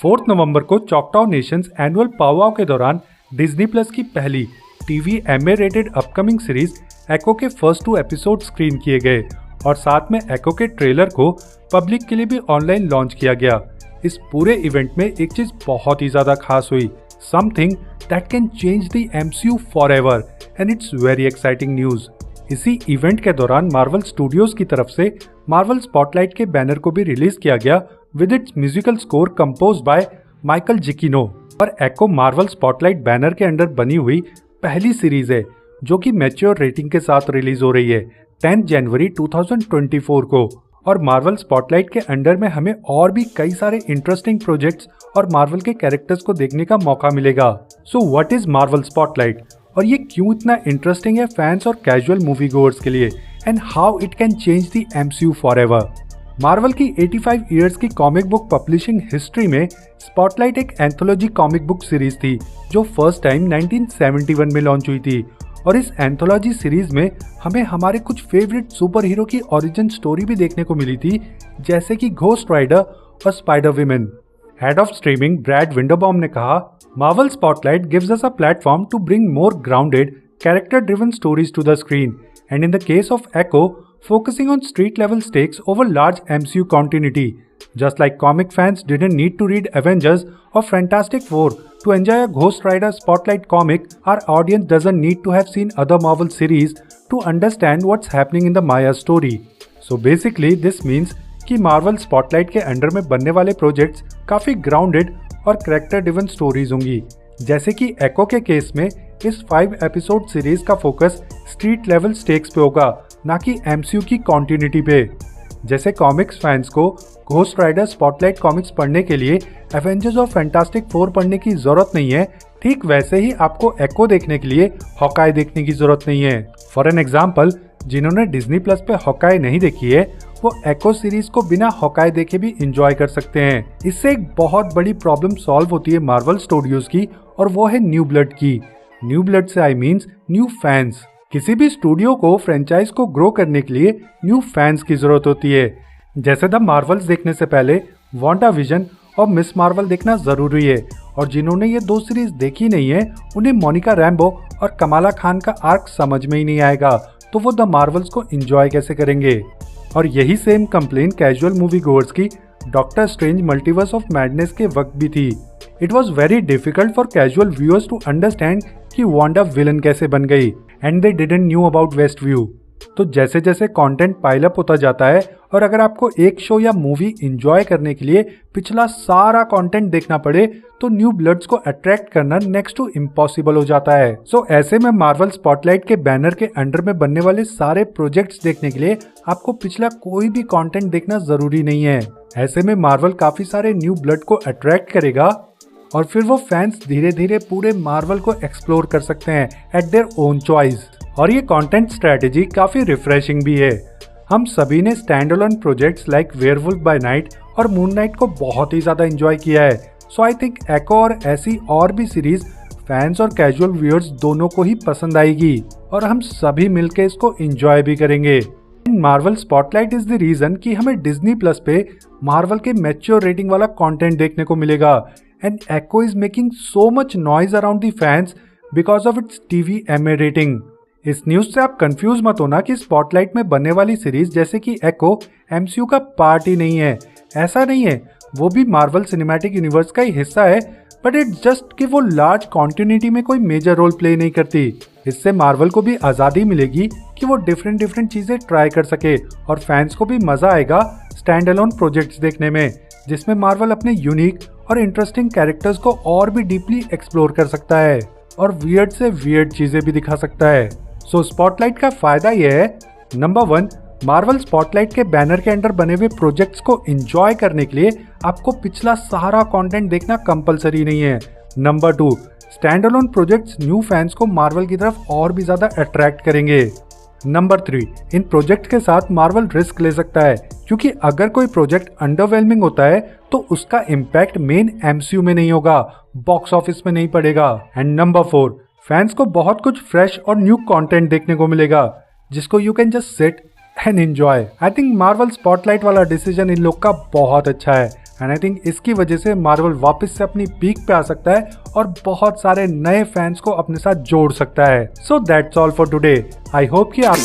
4 नवंबर को चॉकटाऊ Nations annual पाववाव के दौरान डिज्नी प्लस की पहली TV MA rated upcoming series Echo के फर्स्ट 2 एपिसोड स्क्रीन किए गए और साथ में एको के ट्रेलर को पब्लिक के लिए भी ऑनलाइन लॉन्च किया गया। इस पूरे इवेंट में एक चीज बहुत ही ज्यादा खास हुई, something that can change the MCU forever and it's very exciting news. इसी इवेंट के दौरान मार्वल स्टूडियोज की तरफ से मार्वल स्पॉटलाइट के बैनर को भी रिलीज किया गया with its musical score composed by Michael Giacchino. और एको मार्वल स्पॉटलाइट बैनर के अंडर बनी हुई पहली सीरीज है जो कि मैच्योर रेटिंग के साथ रिलीज हो रही है 10 जनवरी 2024 को। और मार्वल स्पॉटलाइट के अंडर में हमें और भी कई सारे इंटरेस्टिंग प्रोजेक्ट्स और मार्वल के कैरेक्टर्स को देखने का मौका मिलेगा। So what is Marvel spotlight और ये क्यों इतना इंटरेस्टिंग है फैंस और कैजुअल मूवी गोअर्स के लिए, and how it can change the MCU forever. Marvel की 85 इयर्स की कॉमिक बुक पब्लिशिंग हिस्ट्री में स्पॉटलाइट एक एंथोलॉजी कॉमिक बुक सीरीज थी जो फर्स्ट टाइम 1971 में लॉन्च हुई थी। और इस एंथोलॉजी सीरीज में हमें हमारे कुछ फेवरेट सुपर हीरो की ओरिजिन स्टोरी भी देखने को मिली थी, जैसे कि घोस्ट राइडर और Spider Women. Head of streaming Brad Winderbaum ने कहा, Marvel Spotlight gives us a platform to bring more grounded character driven stories to the screen and in the case of Echo focusing on street level stakes over large MCU continuity. Just like comic fans didn't need to read Avengers or Fantastic Four to enjoy a Ghost Rider Spotlight comic, our audience doesn't need to have seen other Marvel series to understand what's happening in the Maya story. So basically this means कि Marvel Spotlight के under में बनने वाले projects काफी grounded और character driven stories होंगी। जैसे कि एको के केस में इस 5 एपिसोड सीरीज का फोकस स्ट्रीट लेवल स्टेक्स पे होगा, ना कि एमसीयू की कॉन्टिन्यूटी पे। जैसे कॉमिक्स फैंस को घोस्ट राइडर स्पॉटलाइट कॉमिक्स पढ़ने के लिए एवेंजर्स और फैंटास्टिक फोर पढ़ने की जरूरत नहीं है, ठीक वैसे ही आपको एको देखने के लिए हॉकाई देखने की जरूरत नहीं है। फॉर एन एग्जाम्पल, जिन्होंने डिज्नी प्लस पे हॉकाई नहीं देखी है वो एको सीरीज को बिना हॉकाई देखे भी एंजॉय कर सकते हैं। इससे एक बहुत बड़ी प्रॉब्लम सॉल्व होती है मार्वल स्टूडियोज की, और वो है न्यू ब्लड की। न्यू ब्लड से आई मीन्स न्यू फैंस। किसी भी स्टूडियो को फ्रेंचाइज को ग्रो करने के लिए न्यू फैंस की जरूरत होती है। जैसे द मार्वल्स देखने से पहले वांडा विजन और मिस मार्वल देखना जरूरी है, और जिन्होंने ये 2 सीरीज देखी नहीं है उन्हें मोनिका रैम्बो और कमाला खान का आर्क समझ में ही नहीं आएगा, तो वो द मार्वल्स को एंजॉय कैसे करेंगे। और यही same complain casual movie goers की Doctor Strange Multiverse of Madness के वक्त भी थी। It was very difficult for casual viewers to understand कि वांडा विलन कैसे बन गई, and they didn't knew about Westview. तो जैसे जैसे कंटेंट पाइल अप होता जाता है, और अगर आपको एक शो या मूवी एंजॉय करने के लिए पिछला सारा कंटेंट देखना पड़े, तो न्यू ब्लड्स को अट्रैक्ट करना नेक्स्ट टू इम्पॉसिबल हो जाता है। सो ऐसे में मार्वल स्पॉटलाइट के बैनर के अंडर में बनने वाले सारे प्रोजेक्ट्स देखने के लिए आपको पिछला कोई भी कंटेंट देखना जरूरी नहीं है। ऐसे में मार्वल काफी सारे न्यू ब्लड को अट्रैक्ट करेगा, और फिर वो फैंस धीरे धीरे पूरे मार्वल को एक्सप्लोर कर सकते हैं एट देयर ओन चॉइस। और ये कंटेंट स्ट्रेटेजी काफी रिफ्रेशिंग भी है। हम सभी ने stand alone projects like Werewolf by Night और मून नाइट को बहुत ही ज्यादा एंजॉय किया है। सो आई थिंक एको और ऐसी और भी सीरीज फैंस और कैजुअल व्यूअर्स दोनों को ही पसंद आएगी, और हम सभी मिलकर इसको एंजॉय भी करेंगे। Marvel Spotlight is the reason कि हमें डिज्नी प्लस पे मार्वल के मैच्योर रेटिंग वाला कंटेंट देखने को मिलेगा, and Echo is making so much noise around the fans because of its TV MA rating. इस न्यूज से आप कंफ्यूज मत होना कि स्पॉटलाइट में बनने वाली सीरीज जैसे कि एको एमसीयू का पार्ट ही नहीं है। ऐसा नहीं है, वो भी मार्वल सिनेमैटिक यूनिवर्स का ही हिस्सा है, बट इट्स जस्ट कि वो लार्ज कॉन्टिन्यूटी में कोई मेजर रोल प्ले नहीं करती। इससे मार्वल को भी आजादी मिलेगी कि वो डिफरेंट चीजें ट्राई कर सके, और फैंस को भी मजा आएगा स्टैंड अलोन प्रोजेक्ट्स देखने में, जिसमें मार्वल अपने यूनिक और इंटरेस्टिंग कैरेक्टर्स को और भी डीपली एक्सप्लोर कर सकता है, और वियर्ड से वियर्ड चीजें भी दिखा सकता है। सो स्पॉटलाइट का फायदा यह है, नंबर 1, मार्वल स्पॉटलाइट के बैनर के अंडर बने हुए प्रोजेक्ट्स को एंजॉय करने के लिए आपको पिछला सारा कंटेंट देखना कंपलसरी नहीं है। Number 2, stand alone projects new fans को मार्वल की तरफ और भी ज्यादा अट्रैक्ट करेंगे। नंबर 3, इन प्रोजेक्ट के साथ मार्वल रिस्क ले सकता है, क्योंकि अगर कोई प्रोजेक्ट अंडरवेलमिंग होता है तो उसका इम्पैक्ट मेन एमसीयू में नहीं होगा, बॉक्स ऑफिस में नहीं पड़ेगा। एंड नंबर 4, फैंस को बहुत कुछ फ्रेश और न्यू कंटेंट देखने को मिलेगा, जिसको you can just sit and enjoy. I think Marvel spotlight वाला डिसीजन इन लोग का बहुत अच्छा है, एंड आई थिंक इसकी वजह से मार्वल वापस से अपनी पीक पे आ सकता है और बहुत सारे नए फैंस को अपने साथ जोड़ सकता है। So that's all for today. I hope कि आप